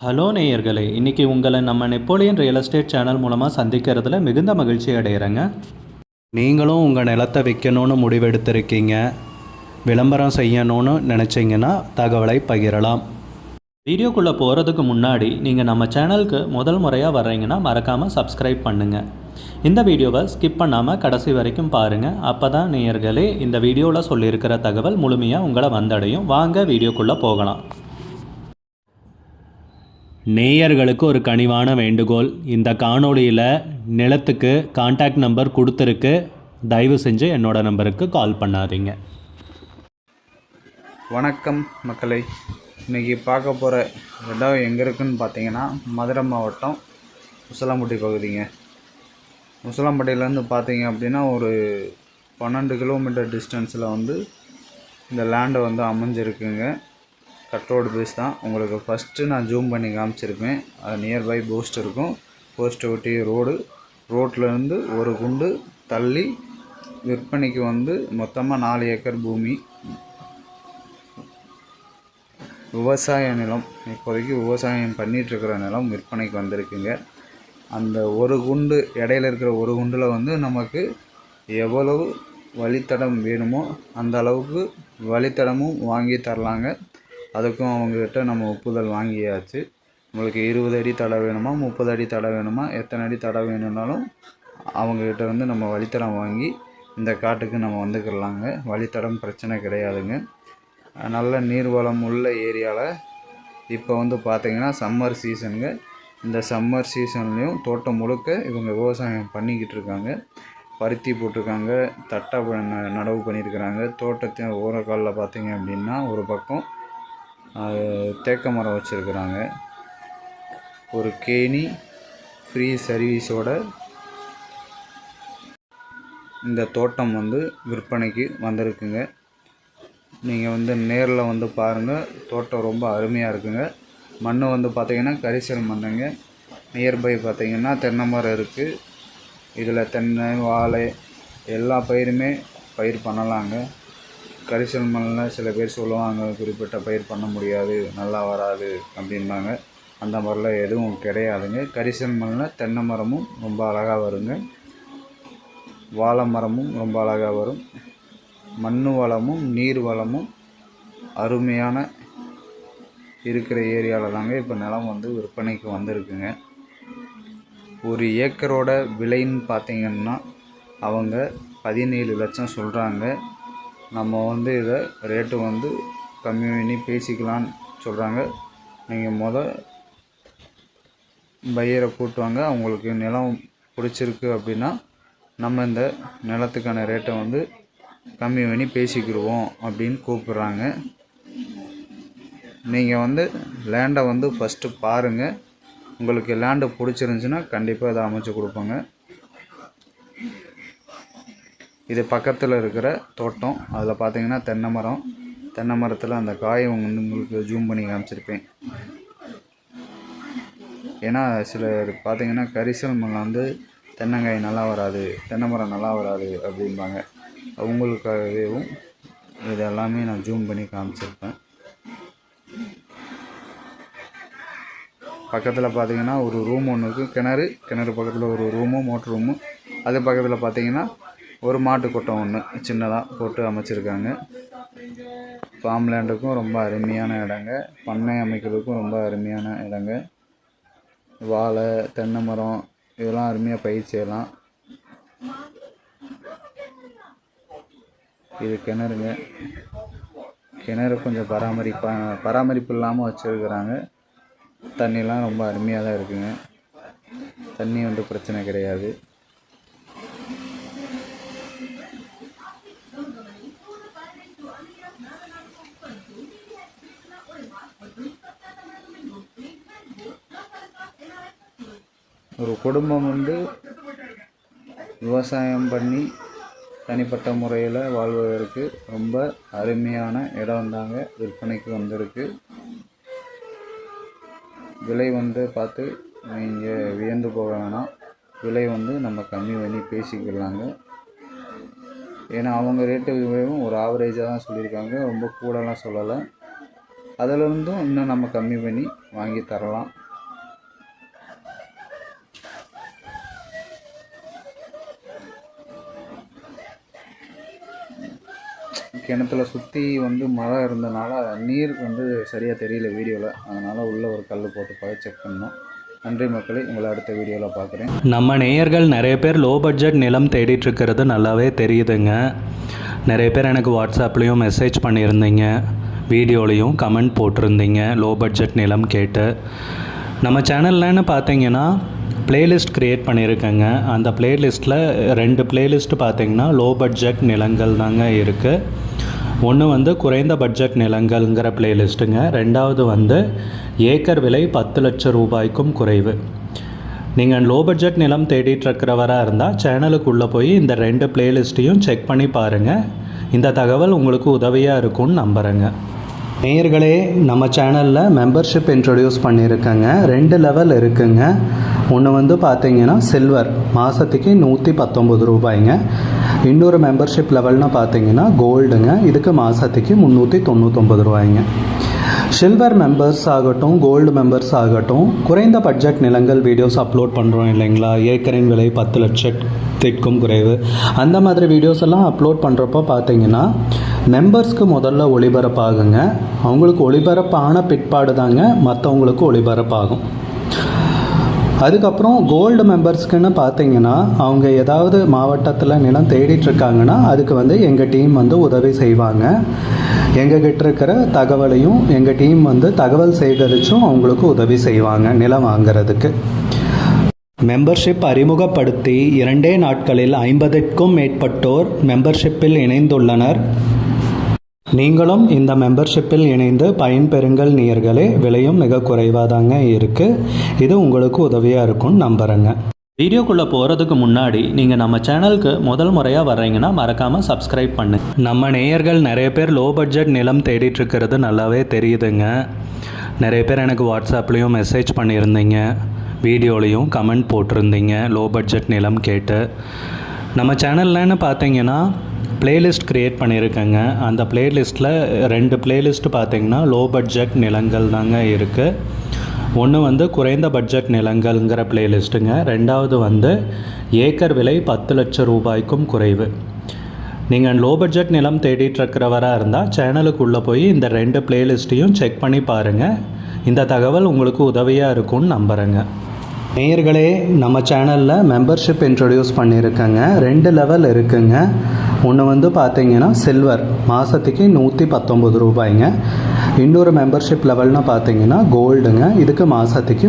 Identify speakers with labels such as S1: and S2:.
S1: Hello நேயர்களே, இன்றைக்கி உங்களை நம்ம நெப்போலியன் ரியல் எஸ்டேட் சேனல் மூலமாக சந்திக்கிறதுல மிகுந்த மகிழ்ச்சி அடைகிறேங்க. நீங்களும் உங்கள் நிலத்தை விற்கணும்னு முடிவெடுத்திருக்கீங்க, விளம்பரம் செய்யணும்னு நினச்சிங்கன்னா தகவலை பகிரலாம். வீடியோக்குள்ளே போகிறதுக்கு முன்னாடி நீங்கள் நம்ம சேனலுக்கு முதல் முறையாக வர்றீங்கன்னா மறக்காமல் சப்ஸ்கிரைப் பண்ணுங்கள். இந்த வீடியோவை ஸ்கிப் பண்ணாமல் கடைசி வரைக்கும் பாருங்கள். அப்போ தான் நேயர்களே இந்த வீடியோவில் சொல்லியிருக்கிற தகவல் முழுமையாக உங்களை வந்தடையும். வாங்க வீடியோக்குள்ளே போகலாம். நேயர்களுக்கு ஒரு கனிவான வேண்டுகோள், இந்த காணொளியில் நிலத்துக்கு கான்டாக்ட் நம்பர் கொடுத்துருக்கு, தயவு செஞ்சு என்னோடய நம்பருக்கு கால் பண்ணாதீங்க.
S2: வணக்கம் மக்களை, இன்றைக்கி பார்க்க போகிற இடம் எங்கே இருக்குதுன்னு பார்த்தீங்கன்னா மதுரை மாவட்டம் முசலம்பட்டி பகுதிங்க. முசலம்பட்டியிலேருந்து பார்த்தீங்க அப்படின்னா ஒரு 12 கிலோமீட்டர் டிஸ்டன்ஸில் வந்து இந்த லேண்டை வந்து அமைஞ்சிருக்குங்க. கட் ரோடு பேஸ் தான். உங்களுக்கு ஃபஸ்ட்டு நான் ஜூம் பண்ணி காமிச்சிருப்பேன். அது நியர்பை போஸ்ட் இருக்கும். போஸ்ட்டை ஒட்டி ரோட்லேருந்து ஒரு குண்டு தள்ளி விற்பனைக்கு வந்து மொத்தமாக 4 ஏக்கர் பூமி, விவசாய நிலம், இப்போதைக்கு விவசாயம் பண்ணிகிட்ருக்கிற நிலம் விற்பனைக்கு வந்திருக்குங்க. அந்த ஒரு குண்டு இடையில இருக்கிற ஒரு குண்டில் வந்து நமக்கு எவ்வளவு வழித்தடம் வேணுமோ அந்த அளவுக்கு வழித்தடமும் வாங்கி தரலாங்க. அதுக்கும் அவங்கக்கிட்ட நம்ம ஒப்புதல் வாங்கியாச்சு. உங்களுக்கு 20 அடி தடை வேணுமா, 30 அடி தடை வேணுமா, எத்தனை அடி தடை வேணும்னாலும் அவங்கக்கிட்ட வந்து நம்ம வழித்தடம் வாங்கி இந்த காட்டுக்கு நம்ம வந்துக்கிடலாங்க. வழித்தடம் பிரச்சனை கிடையாதுங்க. நல்ல நீர்வளம் உள்ள ஏரியாவில் இப்போ வந்து பார்த்திங்கன்னா சம்மர் சீசனுங்க. இந்த சம்மர் சீசன்லேயும் தோட்டம் முழுக்க இவங்க விவசாயம் பண்ணிக்கிட்டு இருக்காங்க. பருத்தி போட்டிருக்காங்க, தட்டை நடவு பண்ணியிருக்கிறாங்க. தோட்டத்தின் ஓரக்காலில் பார்த்திங்க அப்படின்னா ஒரு பக்கம் தேக்க மரம் வச்சுருக்குறாங்க. ஒரு கேணி ஃப்ரீ சர்வீஸோட இந்த தோட்டம் வந்து விற்பனைக்கு வந்திருக்குங்க. நீங்கள் வந்து நேரில் வந்து பாருங்கள். தோட்டம் ரொம்ப அருமையாக இருக்குங்க. மண் வந்து பார்த்திங்கன்னா கரிசல் மண்ணுங்க. நியர்பை பார்த்திங்கன்னா தென்னை மரம் இருக்குது. இதில் தென்னை, வாழை எல்லா பயிருமே பயிர் பண்ணலாங்க. கரிசல் மண்ணில் சில பேர் சொல்லுவாங்க குறிப்பிட்ட பயிர் பண்ண முடியாது, நல்லா வராது அப்படின்பாங்க. அந்த மாதிரிலாம் எதுவும் கிடையாதுங்க. கரிசல் மண்ணில் தென்னை மரமும் ரொம்ப அழகாக வருங்க, வாழை மரமும் ரொம்ப அழகாக வரும். மண் வளமும் நீர் வளமும் அருமையான இருக்கிற ஏரியாவில் தாங்க இப்போ நிலம் வந்து விற்பனைக்கு வந்திருக்குங்க. ஒரு ஏக்கரோட விலைன்னு பார்த்திங்கன்னா அவங்க 17 லட்சம் சொல்கிறாங்க. நம்ம வந்து இதை ரேட்டு வந்து கம்மி பண்ணி பேசிக்கலான்னு சொல்கிறாங்க. நீங்கள் பையரை கூட்டுவாங்க. அவங்களுக்கு நிலம் பிடிச்சிருக்கு அப்படின்னா நம்ம இந்த நிலத்துக்கான ரேட்டை வந்து கம்மி பண்ணி பேசிக்கிடுவோம் அப்படின்னு கூப்பிட்றாங்க. நீங்கள் வந்து லேண்டை வந்து ஃபஸ்ட்டு பாருங்கள். உங்களுக்கு லேண்டு பிடிச்சிருந்துச்சின்னா கண்டிப்பாக இதை அமைச்சு கொடுப்பாங்க. இது பக்கத்தில் இருக்கிற தோட்டம். அதில் பார்த்தீங்கன்னா தென்னை மரத்தில் அந்த காயை வந்து உங்களுக்கு ஜூம் பண்ணி காமிச்சிருப்பேன். ஏன்னா சிலர் பார்த்தீங்கன்னா கரிசல் மண்ணில் வந்து தென்னங்காய் நல்லா வராது, தென்னை மரம் நல்லா வராது அப்படிம்பாங்க. அவங்களுக்காகவும் இது எல்லாமே நான் ஜூம் பண்ணி காமிச்சிருப்பேன். பக்கத்தில் பார்த்தீங்கன்னா ஒரு ரூம் ஒன்று இருக்குது. கிணறு பக்கத்தில் ஒரு ரூமு, மோட்ரு ரூமு. அது பக்கத்தில் பார்த்தீங்கன்னா ஒரு மாட்டு கொட்டம் ஒன்று சின்னதாக போட்டு அமைச்சிருக்காங்க. ஃபார்ம் லேண்டுக்கும் ரொம்ப அருமையான இடங்க, பண்ணை அமைக்கிறதுக்கும் ரொம்ப அருமையான இடங்க. வாழை, தென்னை மரம் இதெல்லாம் அருமையாக பயிர் செய்யலாம். இது கிணறுங்க. கிணறு கொஞ்சம் பராமரிப்பு இல்லாமல் வச்சுருக்கிறாங்க. தண்ணிலாம் ரொம்ப அருமையாக தான் இருக்குங்க. தண்ணி வந்து பிரச்சனை கிடையாது. ஒரு குடும்பம் வந்து விவசாயம் பண்ணி தனிப்பட்ட முறையில் வாழ்வதற்கு ரொம்ப அருமையான இடம் தாங்க விற்பனைக்கு வந்திருக்கு. விலை வந்து பார்த்து நீங்கள் வியந்து போக வேணாம். விலை வந்து நம்ம கம்மி பண்ணி பேசிக்கலாங்க. ஏன்னா அவங்க ரேட்டு ஒரு ஆவரேஜாக தான் சொல்லியிருக்காங்க, ரொம்ப கூடலாம் சொல்லலை. அதிலிருந்தும் இன்னும் நம்ம கம்மி பண்ணி வாங்கி தரலாம். கிணத்துல சுற்றி வந்து மரம் இருந்தனால நீர் வந்து சரியாக தெரியல வீடியோவில், அதனால் உள்ளே ஒரு கல் போட்டு செக் பண்ணோம். நன்றி மக்களே, உங்களை அடுத்த வீடியோவில் பார்க்குறேன்.
S1: நம்ம நேயர்கள் நிறைய பேர் லோ பட்ஜெட் நிலம் தேடிட்டுருக்கிறது நல்லாவே தெரியுதுங்க. நிறைய பேர் எனக்கு வாட்ஸ்அப்லேயும் மெசேஜ் பண்ணியிருந்தீங்க, வீடியோலையும் கமெண்ட் போட்டிருந்தீங்க லோ பட்ஜெட் நிலம் கேட்டு. நம்ம சேனல்லன்னு பார்த்தீங்கன்னா ப்ளேலிஸ்ட் க்ரியேட் பண்ணியிருக்கேங்க. அந்த ப்ளேலிஸ்ட்டில் 2 ப்ளேலிஸ்ட்டு பார்த்தீங்கன்னா லோ பட்ஜெட் நிலங்கள் தாங்க இருக்குது. ஒன்று வந்து குறைந்த பட்ஜெட் நிலங்கள்ங்கிற ப்ளேலிஸ்ட்டுங்க. ரெண்டாவது வந்து ஏக்கர் விலை 10 லட்சம் ரூபாய்க்கும் குறைவு. நீங்கள் லோ பட்ஜெட் நிலம் தேடிட்டுருக்கிறவராக இருந்தால் சேனலுக்குள்ளே போய் இந்த 2 ப்ளேலிஸ்ட்டையும் செக் பண்ணி பாருங்கள். இந்த தகவல் உங்களுக்கு உதவியாக இருக்கும்னு நம்புகிறேங்க. நேயர்களே, நம்ம சேனலில் மெம்பர்ஷிப் இன்ட்ரடியூஸ் பண்ணியிருக்கேங்க. 2 லெவல் இருக்குங்க. ஒன்று வந்து பார்த்தீங்கன்னா சில்வர், மாதத்துக்கு 119 ரூபாய்ங்க. இன்னொரு மெம்பர்ஷிப் லெவல்னு பார்த்தீங்கன்னா கோல்டுங்க, இதுக்கு மாதத்துக்கு 399 ரூபாய்ங்க. சில்வர் மெம்பர்ஸ் ஆகட்டும், கோல்டு மெம்பர்ஸ் ஆகட்டும், குறைந்த பட்ஜெட் நிலங்கள் வீடியோஸ் அப்லோட் பண்ணுறோம் இல்லைங்களா, ஏக்கரின் விலை 10 லட்சத்திற்கும் குறைவு, அந்த மாதிரி வீடியோஸ் எல்லாம் அப்லோட் பண்ணுறப்போ பார்த்தீங்கன்னா மெம்பர்ஸ்க்கு முதல்ல ஒளிபரப்பாகுங்க. அவங்களுக்கு ஒளிபரப்பான பிற்பாடு தாங்க மற்றவங்களுக்கு ஒளிபரப்பாகும். அதுக்கப்புறம் கோல்டு மெம்பர்ஸ்க்குன்னு பார்த்தீங்கன்னா அவங்க ஏதாவது மாவட்டத்தில் நிலம் தேடிட்டுருக்காங்கன்னா அதுக்கு வந்து எங்கள் டீம் வந்து உதவி செய்வாங்க. எங்ககிட்ட இருக்கிற தகவலையும் எங்கள் டீம் வந்து தகவல் சேகரித்தும் அவங்களுக்கு உதவி செய்வாங்க நிலம் வாங்கிறதுக்கு. மெம்பர்ஷிப் அறிமுகப்படுத்தி 2 நாட்களில் 50க்கும் மேற்பட்டோர் மெம்பர்ஷிப்பில் இணைந்துள்ளனர். நீங்களும் இந்த மெம்பர்ஷிப்பில் இணைந்து பயன்பெறுங்கள் நேயர்களே. விலையும் மிக குறைவாக தாங்க இருக்குது. இது உங்களுக்கு உதவியாக இருக்கும்னு நம்புகிறேங்க. வீடியோக்குள்ளே போகிறதுக்கு முன்னாடி நீங்கள் நம்ம சேனலுக்கு முதல் முறையாக வர்றீங்கன்னா மறக்காமல் சப்ஸ்கிரைப் பண்ணு. நம்ம நேயர்கள் நிறைய பேர் லோ பட்ஜெட் நிலம் தேடிட்டுருக்கிறது நல்லாவே தெரியுதுங்க. நிறைய பேர் எனக்கு வாட்ஸ்அப்லேயும் மெசேஜ் பண்ணியிருந்தீங்க, வீடியோலையும் கமெண்ட் போட்டிருந்தீங்க லோ பட்ஜெட் நிலம் கேட்டு. நம்ம சேனல்லன்னு பார்த்தீங்கன்னா ப்ளேலிஸ்ட் க்ரியேட் பண்ணியிருக்கேங்க. அந்த ப்ளேலிஸ்ட்டில் 2 ப்ளேலிஸ்ட்டு பார்த்தீங்கன்னா லோ பட்ஜெட் நிலங்கள் தாங்க இருக்குது. ஒன்று வந்து குறைந்த பட்ஜெட் நிலங்கள்ங்கிற ப்ளேலிஸ்ட்டுங்க. ரெண்டாவது வந்து ஏக்கர் விலை 10 லட்சம் ரூபாய்க்கும் குறைவு. நீங்கள் லோ பட்ஜெட் நிலம் தேடிட்டுருக்கிறவராக இருந்தால் சேனலுக்குள்ளே போய் இந்த 2 ப்ளேலிஸ்ட்டையும் செக் பண்ணி பாருங்கள். இந்த தகவல் உங்களுக்கு உதவியாக இருக்கும்னு நம்புகிறேங்க. நேயர்களே, நம்ம சேனலில் மெம்பர்ஷிப் இன்ட்ரடியூஸ் பண்ணியிருக்கேங்க. 2 லெவல் இருக்குங்க. ஒன்று வந்து பார்த்தீங்கன்னா சில்வர், மாதத்துக்கு 119 ரூபாய்ங்க. இன்னொரு மெம்பர்ஷிப் லெவல்னு பார்த்தீங்கன்னா கோல்டுங்க, இதுக்கு மாதத்துக்கு